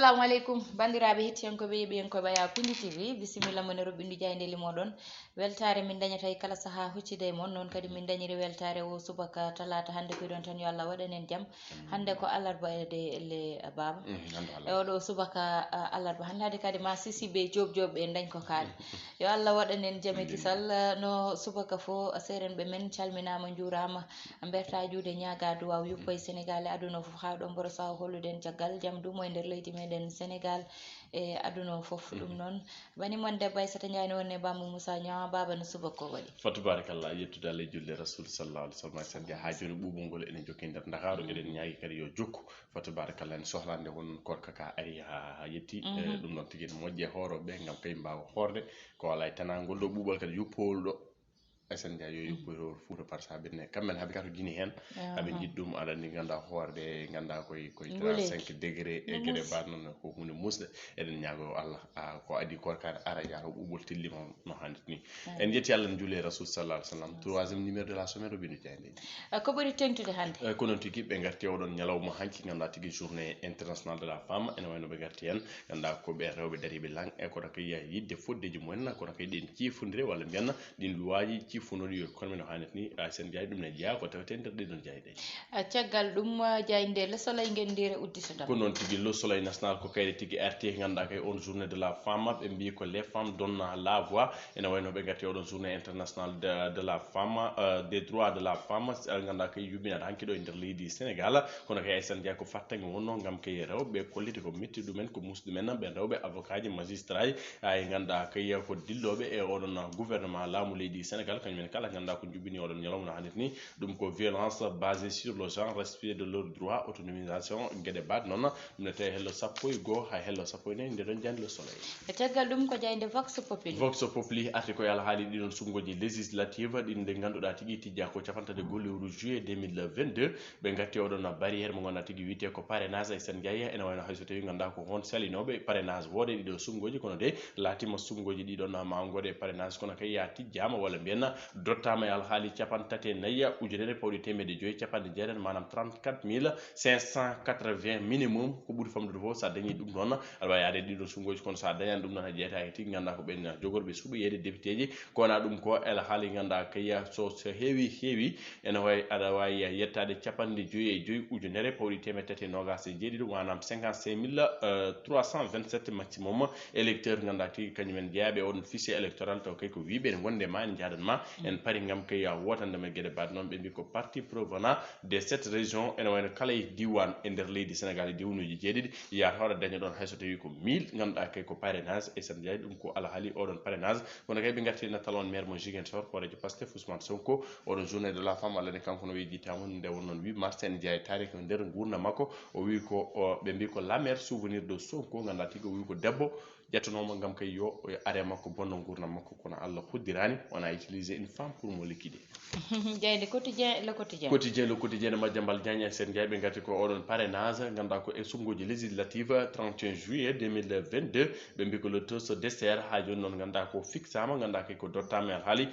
assalamu alaikum bandiraɓe hettiyankoɓe ɓiyankoɓe ya Piindi TV bisimilla mon roɓindu jayndeli moɗon weltare min dañata e kala saaha huccide mon noon kadi min dañiri weltare o subaka talata hande koyɗon tan yo Allah waɗanen jaam hande ko alarba ede elle baba e oɗo subaka alarba hande hade kadi ma sisiɓe jobjoɓe dañ ko kaali yo Allah waɗanen jaam e kisal no subaka fo serenɓe men calminama jurama berta juude ñaaga duwaw yuppa e Sénégal e aduna fof ha ɗon mboro saha holluden caggal jaam dumo e nder leydi meɗen Sénégal e aduna fof ɗum noon bani mon debbo Aissata Ndiaye no wonne bammo Moussa Niang baba no subaka ko waɗi fa tabarakallah yettude Allah e julde rasul sallallahu alaihi wasallam sen ha joni ɓuɓol ngol enen jokki nder Dakaru eɗen ñaagui kadi yo jokku fa tabarakallah en sohlande won korka ka ari ha yetti ɗum noon tigui ne moƴƴe horoɓe gam kay mbawa horde ko ala e tanagol ɗo ɓuɓol kadi yuppowol ɗo Aissata Ndiaye yo yuppoyto Fouta par sa ɓenne kamɓen haaɓe kato guine hen haaɓe jiɗ ɗum aɗa andi ganda horde ganda koye 35 degré e gueɗe mbaɗ noon ko hunde musɗe eɗen ñaago Allah ko adi korkade ara yaaro ɓuɓol tillima no hannirta ni en jetti Allah ne juule rasul sallallahu alaihi wasallam troisiéme numéro de la semaine roɓindu jayde ko ɓuri tengtude hande ko noon tigui ɓe garti oɗon ñalawma hanki ganda tigui journée internationale de la femme ene wayno ɓe garti hen ganda ko ɓe rewɓe dariɓe lang e kono kay yidde foddeji mumen kono kay ɗen ciifodire walla mbiyanna ɗin luwaji ciifonoɗi yo kono men no hannirta ni Aissata Ndiaye ɗum ne jeeya ko tawete nder ɗeɗon jayde caggal ɗum jayde le soleil guendire udditata ko noon tigui le soleil national ko kayde tigui arti ganduɗa kay on journée de la femme ɓe mbi ko les femmes donnent la voix ene wayno ɓe garti oɗon journée internationale de la femme des droits de la femme ganduɗa kay yuɓɓinata hanki ɗo e nder leydi Sénégal kono kay Aissata Ndiaye ko fattangue wonno gam kay rewɓe kolliti ko metti ɗumen ko musɗi men ɓe rewɓe avocat ji magistrat ji ay ganduɗa kay ko dilloɓe e oɗon gouvernement laamu leydi Sénégal kañumen kala ganduɗa ko juɓɓini oɗon ñalawma no hannirta ni ɗum ko violence basée sur le genre respect de leurs droits autonomisation gueɗe mbaɗ noon ɗum ne tawi hello sappo e goho ha hello sappo e nayyi nde ɗon jandi le soleil e caggal ɗum ko jayde vox populi arti koye alhaali ɗiɗon sumgoji législative ɗin nde ganduɗa tigui tijja ko capantati gollewru juillet 2022 ɓe gatti oɗon barriére mo ganduɗa tigui wiyete ko parrainage Aissata Ndiaye ene wayno hayso tawi ganduɗa ko hon salinoɓe parrainage woode ɗiɗo sumgoji kono de laatima sumgoji ɗiɗon ma gode parrainage kono kay ya tijjama walla mbiyanna dottama e alhaali capantati e nayyi ujunere pawɗi temedde joyyi capanɗe jeetati manam 34 580 minimum ko ɓuuri famɗude fof sa dañi ɗum noon aɗa wawi yaade ɗiɗo sumgoji kono sa dañani ɗum noon ha jeetaki tigui ganduɗa ko ɓen jogorɓe suɓoyede député ji ko wona ɗum ko alhaali ganduɗa kay so heewi ene wawi aɗa wawi yettade capanɗe joyyi e joyyi ujunere pawɗi temedde tati e nogas e jeeɗiɗi manam 55 327 maximum électeur ganduɗa tigui kañumen jeeyaɓe on fichier électoral taw kay ko wiɓe ne gonde ma ene jaadanma en paari gam kay wotandema gueɗe mbaɗ noon ɓe mbi ko parti provenant des 7 régions ene wayno kala e diwan e nder leydi Sénégal e diwanuji jeeɗiɗi yata hoɗa daña ɗon hayso tawi ko 1000 ganduɗa kay ko parrainage Aissata Ndiaye ɗum ko alhaali oɗon parrainage kono kay ɓe garti nattal on maire mo Ziguinchor horejo Pastef Ousmane Sonko oɗon journée de la femme Allah ne kanko no wejjitamo nde won noon 8 mars ene jeeya tarik ko nder gurdam makko o wi ko ɓe mbi ko la mère souvenir de Sonko ganduɗa tigui o wi ko debbo ƴettanoma gam kay yo are makko bonno gurdam makko kono Allah hoddirani on a utilisé une femme pour mo liquider jayde quotidien le quotidien de Madiambal Diagne Aissata Ndiaye ɓe gati ko oɗon parrainage ganduɗa ko e sumgoji législative 31 juillet 2022 ɓe mbi ko le taux se dessert ha joni noon ganduɗa ko fixama ganduɗa kay ko dottama e alhaali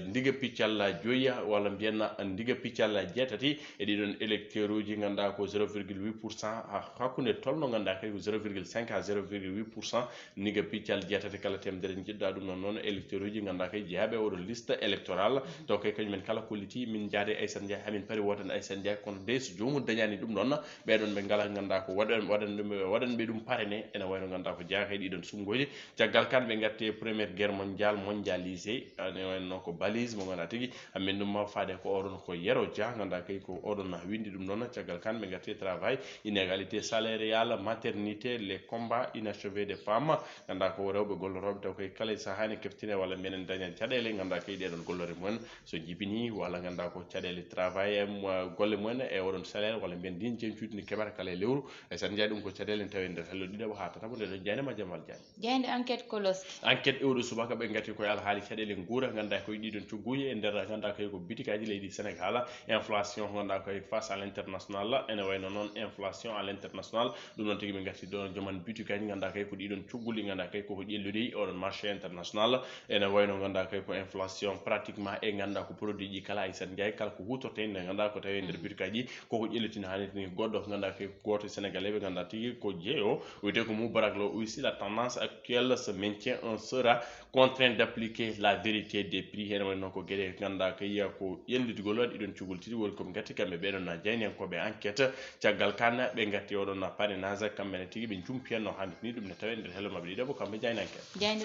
ndiga piccal joyyi walla mbiyanna ndiga piccal jeetati e ɗiɗon électeur uji ganduɗa ko 0,8% hakkude tolno ganduɗa kay ko 0,5 à 0,8% ndiga piccal jeetati kala temedere jiɗɗa ɗum noon électeur uji ganduɗa kay jeeyaɓe oɗo liste électorale taw kay kañumen kala kolliti min jaade Aissata Ndiaye hamin paari wotande Aissata Ndiaye kono de so jomum dañani ɗum noon ɓeɗon ɓe ngala ganduɗa ko waɗanɓe ɗum parrainé ene wayno ganduɗa ko jeeya kay ɗiɗon sumgoji caggal kan ɓe gatti première guerre mondialisé ene wayno ko balise mo ganduɗa tigui amin ɗum faade ko oɗon ko Yero Dia ganduɗa kay ko oɗon windi ɗum noon caggal kan ɓe gatti travail inégalité salariale maternité les combats inachevés des femmes ganduɗa ko rewɓe golloroɓe taw koye kala sahani keftine walla minen daña caɗele ganduɗa kay ɗeɗon gollore mumen so jibini walla ganduɗa ko caɗele travail golle mumen e oɗon salaire walla mbiyen ndin jencudi keɓata kala e lewru Aissata Ndiaye ɗum ko caɗele ne tawi nder hello ɗiɗaɓo ha tatabo nde ɗon jayne Madiambal Diagne jayde enquête colosse enquête ewɗo subaka ɓe gati koye alhaali caɗele guura ganduɗa koye ɗiɗon cogguji e nder ganduɗa koye ko bitikaji leydi Sénégal inflation ganduɗa koye face à l'international ene wayno noon inflation à l'international ɗum noon tigui ɓe gati ɗo joman bitikaji ganduɗa kay ko ɗiɗon cogguli golli ganda kay ko ƴelludi oɗon marché international ene wayno ganda kay ko inflation pratiquement e ganda ko produit ji kala Aissata Ndiaye kala ko hutorte nde ganda ko tawi nder boutique aji koko ƴellitina hanitini goɗɗo ganda kay goto sénégalais ɓe ganda tigui ko jeeyo wiyete ko Moubarak Lo aussi la tendance actuelle se maintient, on sera contraint d'appliquer la vérité des prix ene wayno ko gueɗe ganda kay ko ƴellitugol waɗi ɗon cugol tidi woni koɓe gatti kamɓe ɓeɗon na jayniyankoɓe enquête caggal kanna ɓe gatti oɗon na parrainage kamɓene tigui ɓe jumpiyanno hannitini ɗum ne tawe nder hello mabɓe ɗiɗo ko kamɓe jayni enquête jayni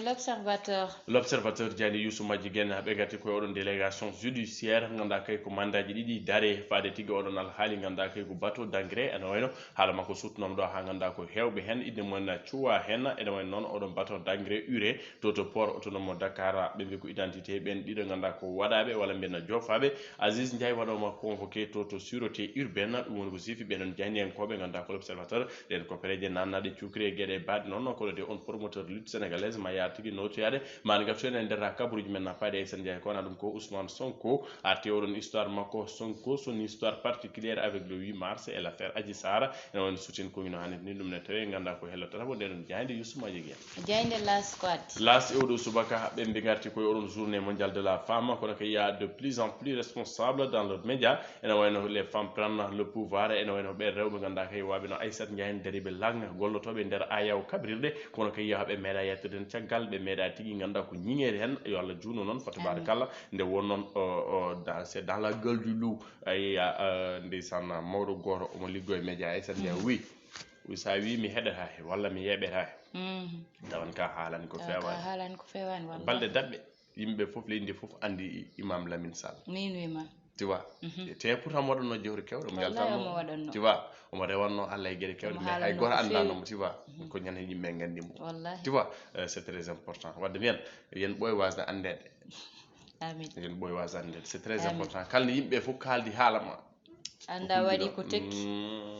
l'observateur jayni Youssou Madji Guène ɓe gatti koye oɗon délégation judiciaire ganda kay ko mandaji ɗiɗi daare faade tigui oɗon alhaali ganda kay ko bateau d' engrais ene wayno haala makko sutnom ɗo ha ganda ko hewɓe hen inde mon cuwa hen ene wayno noon oɗon bateau d' engrais urée to port autonome Dakar ɓe mbi ko identité ɓen ɗiɗo ganda ko waɗaɓe walla mbiyen jofaɓe Aziz Ndiaye waɗoma convoqué to sûreté urbaine ɗum woni ko sifi ɓeɗon jayniyankoɓe ganda ko l'observateur ɗen ko pereje nannaɗe cukri e gueɗe baɗe noon kono de on promoteur lutte sénégalaise ma ya tigui notoyade mani gam soene nder kabaruji men na paade Aissata Ndiaye kona ɗum ko Ousmane Sonko arti oɗon histoire makko Sonko son histoire particulière avec le 8 mars et l'affaire Adji Sarr ene woni soutien koñino hannde ni ɗum ne tawi ganda ko hellotata ko ndeɗon jayde Youssou Madji Guène jayde las squad las e oɗo subaka ɓe mbi garti koye oɗon journée mondiale de la femme kono ko ya de plus en plus responsable dans le média ene wayno les femmes prennent le pouvoir ene wayno ɓe rewɓe ganda kay waɓe no Aissata Ndiaye dariɓe lang gollotoɓe nder ayaw kabrirɗe kono kay yaha ɓe meeɗa yettude hen caggal ɓe meeɗa tigui ganda ko ñiŋede hen yo Allah juuno noon fa tabarakallah nde won noon c'est dans la gueule du loup ayiya ndeysan mawɗo goto omo liggo e média Aissata Ndiaye wi sa wi mi heɗata he walla mi yeɓeta he tawan ka haalani ko fewani balɗe daɓɓe yimɓe foof leydi foof andi Imam Lamine Sall tu vois te pourtant mo waɗanno jewri kewɗe mo yaltanno tu vois omo rewanno Allah e gueɗe kewɗe mais hay goto andanomo tu vois ko ñande yimɓe gandimo tu vois c'est très important wadde mbiyen yen ɓooy wasde andede yen ɓooy wasde andede c'est très important kalde yimɓe fof kaldi haalama anda waɗi ko tekki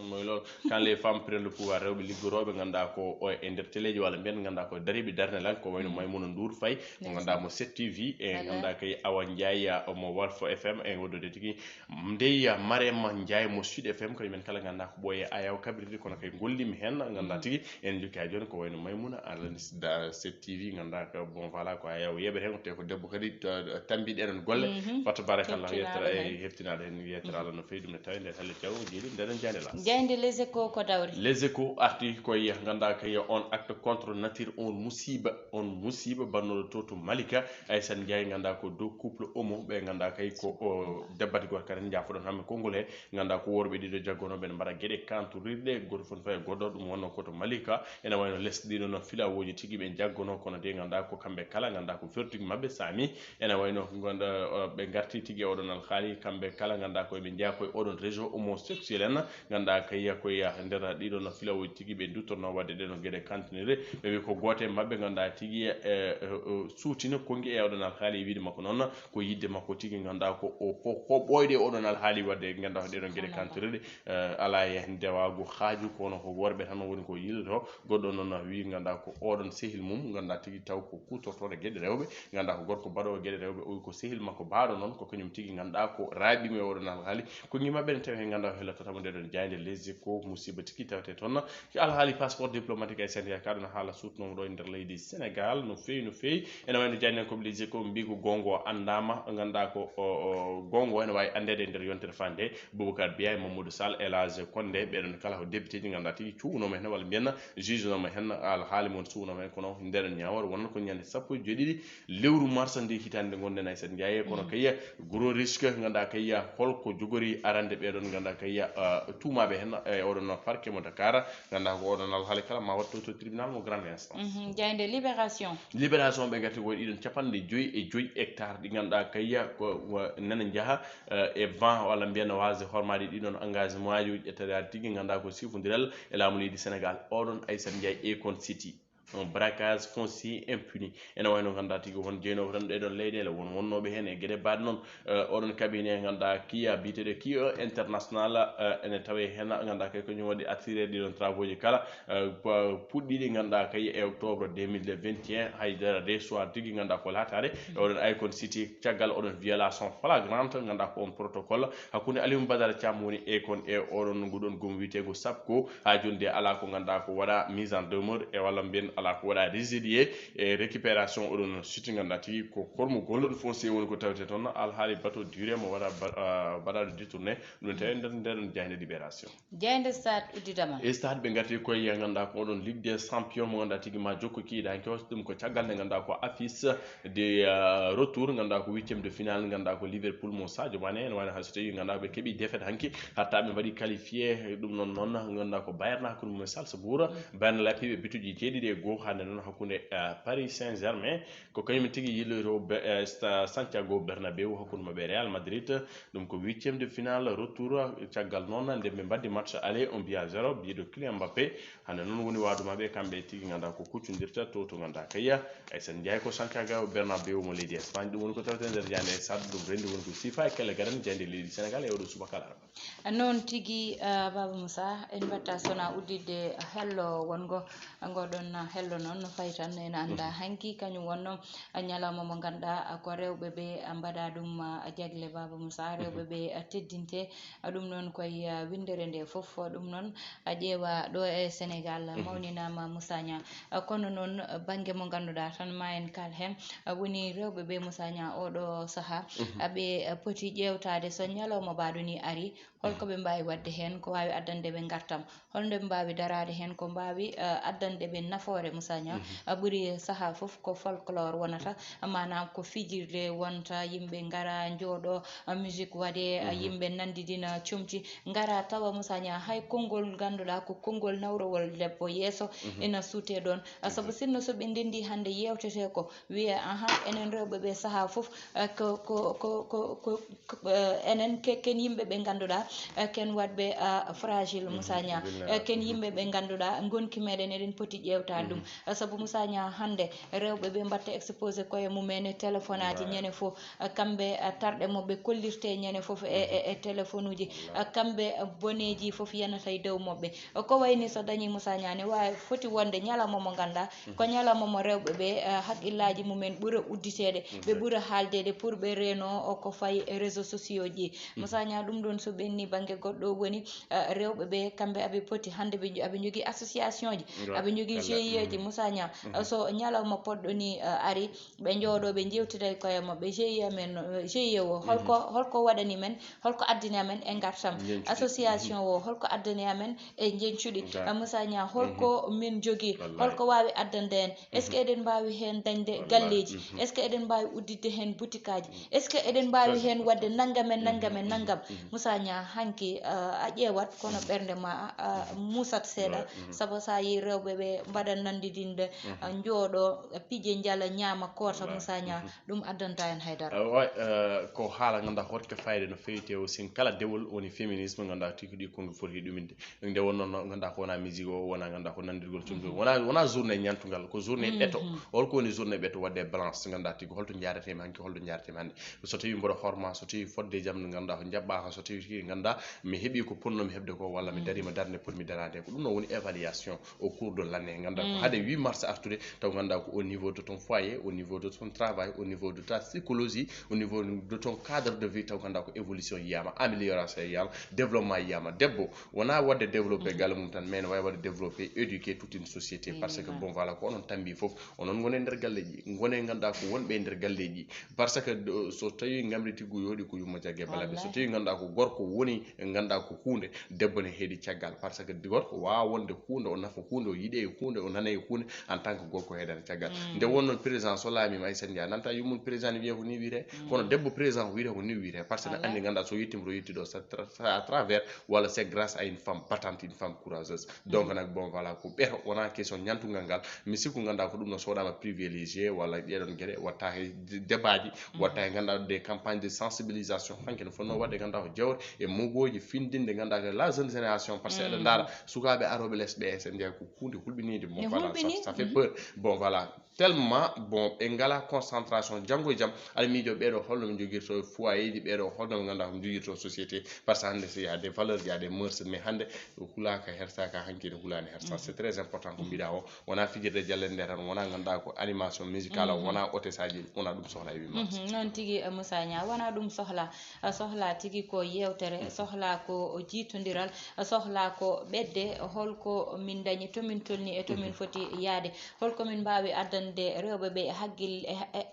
moy lool quand les femmes prennent le pouvoir rewɓe liggoroɓe ganda ko e nder téléji walla mbiyen ganda ko dariɓe darnelal ko wayno Maymouna Ndour Faye mo ganda mo 7TV e ganda kay Awa Ndiaye mo Walf FM e woddode tigui ndeya Marema Ndiaye mo Sud FM ko men kala ganda ko ɓooye ayaw kabrirde kono kay gollimi hen ganda tigui en jokki ha joni ko wayno Maymouna ala 7TV ganda ko bon voilà ko ayaw yeɓete hen te ko debbo kadi tambiɗe ɗon golle fato barakallah yettara e heftinade hen yettara Allah no fewi ɗum ne tawi nde halle jaw jeeɗi ndeɗen jande la jayde les échos ko dawri les échos arti koye ganda kay on acte contre nature on musiba bannoɗo to Malika Aissata Ndiaye ganda ko dow couple homo ɓe ganda kay ko debbati goto kadi jafoɗon hamɓe konngol he ganda ko worɓe ɗiɗo jaggonoɓe ne mbaɗa gueɗe kantorirɗe goto fon faye goɗɗo ɗum wonno koto Malika ene wayno lesɗe ɗiɗo noon filawoji tigui ɓe jaggono kono de ganda ko kamɓe kala ganda ko vertugue mabɓe sami ene wayno ganda ɓe garti tigui oɗon alhaali kamɓe kala ganda koyeɓe jeeya koye oɗon région homosexuel en ganda kay koye nder ɗiɗo no filawoji tigui ɓe duttorno wadde ɗe no gueɗe kantinirde ɓe wi ko gote mabɓe ganda tigui suutina kongi e oɗon alhaali wiide makko noon ko yidde makko tigui ganda ko ɓoyde oɗon alhaali wadde ganda ɗe no gueɗe kantinirde ala e dewago haaju kono ko worɓe tan woni ko yiloto goɗɗo noon wi ganda ko oɗon sehil mum ganda tigui taw ko kutortoɗo gueɗe rewɓe ganda ko gorko baɗowo gueɗe rewɓe o wi ko sehil makko baaɗo noon ko kañum tigui ganda ko raaɓimo e oɗon alhaali ko mabɓe ne tawi hen ganda hellotatamo ndeɗon jayde les échos musiba tigui tawete toon alhaali passeport diplomatique e Sénégal kaɗon haala sutnomo ɗo e nder leydi Sénégal no fewi ene wayno jaynen koɓe les échos mbi ko gongo andama ganda ko gongo ene wawi andede e nder yontere fande Boubacar Biaye Mamadou Sall Elage Condé ɓeɗon kala ko député ji ganda tigui cuwnoma hen walla mbiyen juge noma hen alhaali mon cuwnoma hen kono nder ñawor wonno ko ñande sappo e joɗiɗi lewru mars ndi hitande gonɗen Aissata Ndiaye kono kay gros risque ganda kay holko jogori arande ɓeɗon ganda kay tuumaɓe hen e oɗon parquet mo Dakar ganda ko oɗon alhaali kala ma watto to tribunal mo grande instance jayde libération ɓe gati koye ɗiɗon capanɗe joyyi hectare ɗi ganduɗa kay ko nana jaaha e vent walla mbiyen wasde hormade ɗiɗon engagement aji ƴettade tigui ganda ko sifodiral e laamu leydi Sénégal oɗon Aissata Ndiaye Econ City un braquage foncier impuni ene wayno ganda tigui won jeeynowo tan ɗeɗon leyɗele wonnoɓe hen e gueɗe baɗe noon oɗon cabinet ganda kiya biteɗo kiya international ene tawe hen ganda kay ko waɗi attiré ɗiɗon travaux ji kala puɗɗiɗi ganda kay e octobre 2021 haydara reçoit tigui ganda ko latade e oɗon Icon City caggal oɗon violation flagrante ganda ko on protocole hakkude Aliou Badara Thiam woni Econ e oɗon guɗon gom witego SAPCO ha joni de ala ko ganda ko waɗa mise en demeure e walla mbiyen ala ko waɗa résilier e récupération oɗon siti ganduɗa tigi ko hormo gollon foncier woni ko tawte toon alhaali bateau duré mo waɗa baɗaɗo détourné ɗum tawi nder jayde libération jayde stade udditama e stade ɓe garti koye ganduɗa ko oɗon ligue des champion mo ganduɗa tigi ma jokko kiiɗanke ɗum ko caggal nde ganduɗa ko affiche de retour ganduɗa ko 8e de finale ganduɗa ko Liverpool mo Sadio Mané ene wayno hay so tawi ganduɗa ɓe keeɓi défaite hanki hatta ɓe mbaɗi qualifié ɗum noon ganduɗa ko Bayern hakkude mum e Salzbourg Bayern lappiɓe bituji jeeɗiɗi e goho hande noon hakkude Paris Saint-Germain ko kañum tigui yilloto Santiago Bernabéu hakkude mabɓe Real Madrid ɗum ko 8e de finale retour caggal noon nde ɓe mbaddi match aller 1-0 biyeɗo Kylian Mbappé hande noon woni wadumaɓe kamɓe tigui ganduɗa ko kuccodirta to ganduɗa kaya sen jeey ko Santiago Bernabéu mo leydi Espagne ɗum woni ko tawte nder jande sadde ɗum rendi woni ko sifa e kelle garan jeyde leydi Sénégal e oɗo subaka alarba noon tigui Baba Moussa en batta sona uddidde hello wongo ngoɗon hello noon fayi tan en anda hanki kañum wonno ñalawma mo ganduɗa ko rewɓe ɓe mbaɗa ɗum jagle Baba Moussa rewɓe ɓe teddinte ɗum noon koye windere nde foof ɗum noon ƴeewa ɗo e Sénégal mawninama Moussa Nia kono noon banggue mo ganduɗa tan ma en kal hen woni rewɓe ɓe Moussa Nia oɗo saaha aɓe poti ƴewtade so ñalawma baɗoni ari holko ɓe mbawi wadde hen ko wawi addande ɓe gartam holno ɓe mbawi darade hen ko mbawi addande ɓe nafoore Moussa Nia ɓuuri saaha foof ko folklore wonata manam ko fijirde wonta yimɓe gara jooɗo musique waɗe yimɓe nandidina comci gara tawa Moussa Nia hay konngol ganduɗa ko konngol nawrowol debbo yeeso ina suute ɗon saabu sinno soɓe ndendi hande yewtete ko wiye enen rewɓe ɓe saaha foof ko enen ken yimɓe ɓe ganduɗa ken wadɓe fragile Moussa Nia ken yimɓe ɓe ganduɗa gonki meɗen eɗen poti ƴewtade ɗum saabu Moussa Nia hande rewɓe ɓe mbatta exposé koye mumen e téléphone aji ñande foof kamɓe tarɗe moɓɓe kollirte ñande foof e téléphone uji kamɓe boneji foof yanata e dow moɓɓe ko wayni so dañi Moussa Nia ne wawi foti wonde ñalawma mo ganduɗa ko ñalawma mo rewɓe ɓe haqqillaji mumen ɓuura udditede ɓe ɓuura haaldede pour ɓe reeno ko fayi réseaux sociaux ji Moussa Nia ɗum ɗon so ɓenni banggue goɗɗo woni rewɓe ɓe kamɓe aɓe poti hande aɓe jogui association ji aɓe jogui GIE ji Moussa Nia so ñalawma poɗɗo ni ari ɓe jooɗo ɓe jewtida koye mabɓe GIE o holko waɗani men holko addani amen e gartam association o holko addani amen e jencuɗi Moussa Nia holko min jogui holko wawi addande en est ce que eɗen mbawi hen dañde galleji est ce que eɗen mbawi udditde hen boutique aji est ce que eɗen mbawi hen wadde naggam e naggam e naggam Moussa Nia hanki a ƴeewat kono ɓernde ma musat seeɗa saabu sa yi rewɓe ɓe mbaɗa nandidinde jooɗo piije jala ñaama koota Moussa Nia ɗum addanta en haydara ko haala ganduɗa hokke fayde no fewi te aussi kala dewol woni féminisme ganduɗa tigi ɗi kongi foti ɗuminde nde wonno ganduɗa ko wona musique o wona ganduɗa ko nandirgol cumgol wona journée ñantugal ko journée ɓeeto holko woni journée ɓeeto wadde balance ganduɗa tigi holto jaratema hanki holto jaratema hande so tawi mboɗo horma so tawi fodde jaam nde ganduɗa ko jaɓɓaka so tawi tigi ganduɗa mi heeɓi ko ponnomi heɓde ko walla mi darima darde potmi darade ko ɗum ɗon woni évaluation au cours de l' année ganduɗa ko haade 8 mars artude taw ganduɗa ko au niveau de ton foyer au niveau de ton travail au niveau de ta psychologie au niveau de ton cadre de vie taw ganduɗa ko évolution yiyama amélioration yiyama développement yiyama debbo wona wadde développé galle mum tan mais ne wawi wadde développé éduquer toute une société parce que bon voilà ko onon tambi foof onon gone nder galleji gone ganduɗa ko wonɓe nder galleji par ce que so tawi gamri tiggu yooɗi ko yumma jaggue balaɓe so tawi ganduɗa ko gorko woni ganduɗa ko hunde debbo ne heeɗi caggal par ce que gorko wawa wonde hunde o nafa hunde o yiiɗe e hunde o nana e hunde en tant que gorko heedata caggal nde wonnon président so laamima Aissata Ndiaye nanta yummum président ne wiye ko ni wiyete kono debbo président ko wiyete ko ni wiyete par ce que ne andi ganduɗa so yettima to yetti ɗo à travers walla c'est grâce à une femme battante une femme courageuse donc nak bon voilà ko ɓeeto wona question ñantugal ngal mi sikku ganduɗa ko ɗum no so waɗama privilégié walla ɗeɗon gueɗe watta he débat ji watta he ganduɗa des campagnes de sensibilisation hanke no fonno waɗde ganduɗa ko jawre e mogoji findinde ganduɗa la jeune génération par ce que eɗen daara sukaɓe aroɓe less ɓe sen jeeya ko hunde hulɓinide bon voilà ça fait peur bon voilà tellement bon e ngala concentration jango jam ala mijo ɓeɗo holno mi jogirto foyer ji ɓeɗo holno ɓe ganduɗa ko jogirto société par ce que hande il y a des valeurs il y a des mœurs mais hande hulaka hersaka hankide hulani hersa c'est très important ko mbiɗa o wona fijirde jallende nde tan wona ganduɗa ko animation musicale wona otesaji wona ɗum sohla e wima noon tigui Moussa Nia wona ɗum sohla tigui ko yewtere sohla ko jiitodiral sohla ko ɓedde holko min dañi tomin tolni e tomin foti yaade holko min mbawi addande rewɓeɓe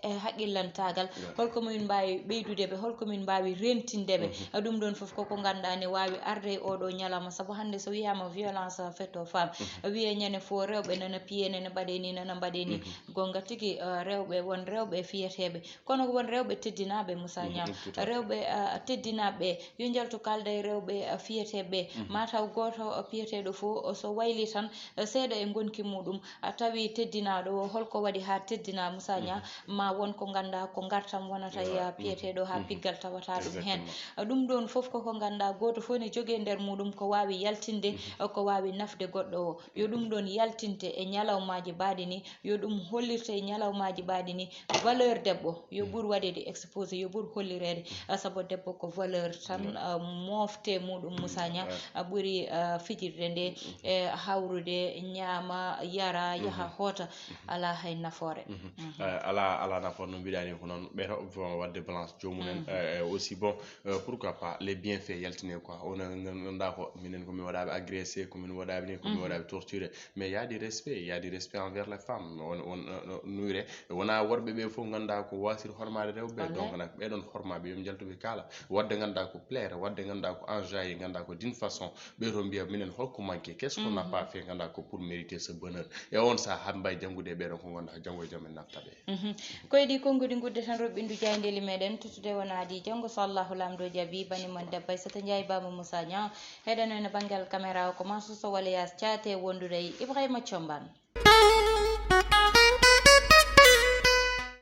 e haqqillantagal holko min mbawi ɓeydudeɓe holko min mbawi rentindeɓe ɗum ɗon foof koko ganduɗa ne wawi arde e oɗo ñalawma saabu hande so wiyama violence faite aux femmes wiye ñande fo rewɓe nana piye nana mbaɗe ni nana mbaɗe ni gonga tigui rewɓe won rewɓe fiyeteɓe kono won rewɓe teddinaɓe Moussa Nia rewɓe teddinaɓe yo jaltu kalda e rewɓe fiyeteɓe mataw goto piyeteɗo fo so wayli tan seeɗa e gonki muɗum tawi teddinaɗo holko waɗi ha teddina Moussa Nia ma won ko ganda ko gartam wonata ya piyeteɗo ha piggal tawata ɗum hen ɗum ɗon foof koko ganda goto fof ne jogue nder muɗum ko wawi yaltinde ko wawi nafde goɗɗo o yo ɗum ɗon yaltinte e ñalawmaji mbaɗi ni yo ɗum hollirte e ñalawmaji mbaɗi ni valeur debbo yo ɓuur waɗede exposé yo ɓuur hollirede saabu debbo ko valeur tan mofte muɗum Moussa Nia ɓuuri fijirde nde e hawrude ñaama yara yaha hoota ala hay nafoore ala nafoore no mbiɗani ko noon ɓeto wadde balance jomumen aussi bon pourquoi pas les bienfaits yaltine quoi on ganduɗa ko minen komin waɗaɓe agressé komin waɗaɓe ni komin waɗaɓe torturé mais y a du respect envers les femmes on nuyre wona worɓe ɓe fof ganduɗa ko wasir hormade rewɓe donc nak ɓeɗon hormaɓe yomi jaltuɓe kala wadde ganduɗa ko plaire wadde ganduɗa ko enjaillé ganduɗa ko d'une façon ɓeto mbiya minen holko manqué qu'est ce qu'on n'a pas fait ganduɗa ko pour mériter ce bonheur e on sa hambay janggude ɓeɗon ko ganduɗa janggo e jaam en naftaɓe koyɗi konngudi gudde tan roɓɓindu jayndeli meɗen tuttude wonadi janggo so Allahu lamdo jaabi banimon debba Aissata Ndiaye baba Moussa Nia heɗen en banggal caméra o ko mansuso waleyas caate wondude Ibrahima Thiombane